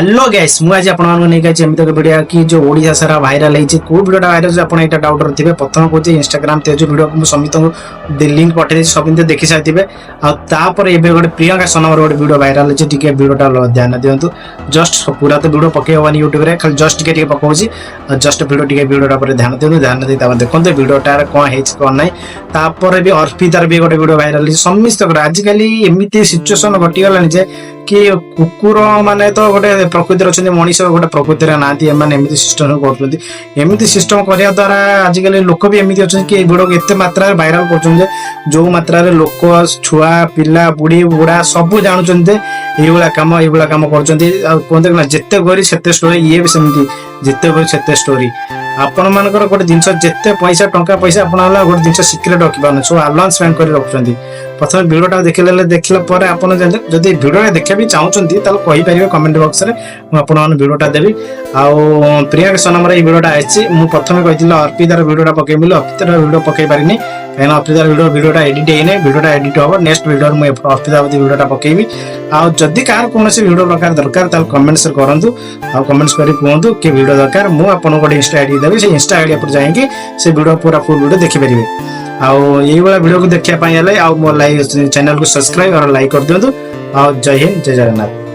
Hello guys मुझे आज आपको वीडियो कि जो ओडिया सारा भाइराल है को वीडियोटा भाइराल आप डाउट थे प्रथम कहते इंस्टाग्राम तेज वीडियो को समित लिंक पठे सब देखी सारी आपर ए गोटे प्रियंका सनम गोटे वीडियो भाइराल है टी वीडियोटा ध्यान दिंतु जस्ट पूरा तो वीडियो पकई हेनी यूट्यूब में खाली जस्ट टे पकाऊँ जस्ट वीडियोटा पर ध्यान दिखाते ध्यान दी देखते वीडियोटा कौन है कौन ना तापर भी अर्पितार भी गोटे वीडियो भाइराल है समस्त आजिकल एमती सिचुएसन घटीगलानी जे कि कुकुर माने तो गोटे प्रकृति अच्छे मनीष गोटे प्रकृति ना एमती सिस्टम करमती सिस्टम करने द्वारा आजिकल लोक भी एमती अच्छे कि वीडियो एत मात्रा भाइराल कर जो मात्रा लोक छुआ पिला बुढ़ी बुढ़ा सब जानते काम कहते ना जिते गरी से स्टोरी ये भी सेमती जिते गरी से स्टोरी आपण मानकर गोटे जिनस जिते पैसा टंका पैसा आप गोटे जिन सिक्रेट रखी पारे सब आडवांसमेंट कर रखुच्च प्रथम वीडियोटा देखला पर आपन जदि वीडियो देखा भी चाहते कहीपर कमेंट बॉक्स में मुझे वीडियोटा देवी आउ प्रियंका सनम वीडियोटा आई मुझे प्रथम कही अर्पितार वीडियोटा पकई बोली अर्पितार वीडियो पकई पारिनी कहीं अर्पितार वीडियोटा एडिट होने वीडियोटा एडिट हम नेक्स्ट वीडियो मुझे अर्पिता वीडियोटा पकईबी आदि कह कौन वीडियो प्रकार दरकार कमेंट्स करूँ आ कमेंट्स कर कहूँ कि वीडियो दरकार मुझे गोटे इंस्टा आईडी देवी से इंस्टा आईडी पर जाइए से वीडियो पूरा फुल वीडियो देखिपारे आईभा वीडियो को देखापी मो चैनल को सब्सक्राइब और लाइक कर दिंतु जय हिंद जय जगन्नाथ।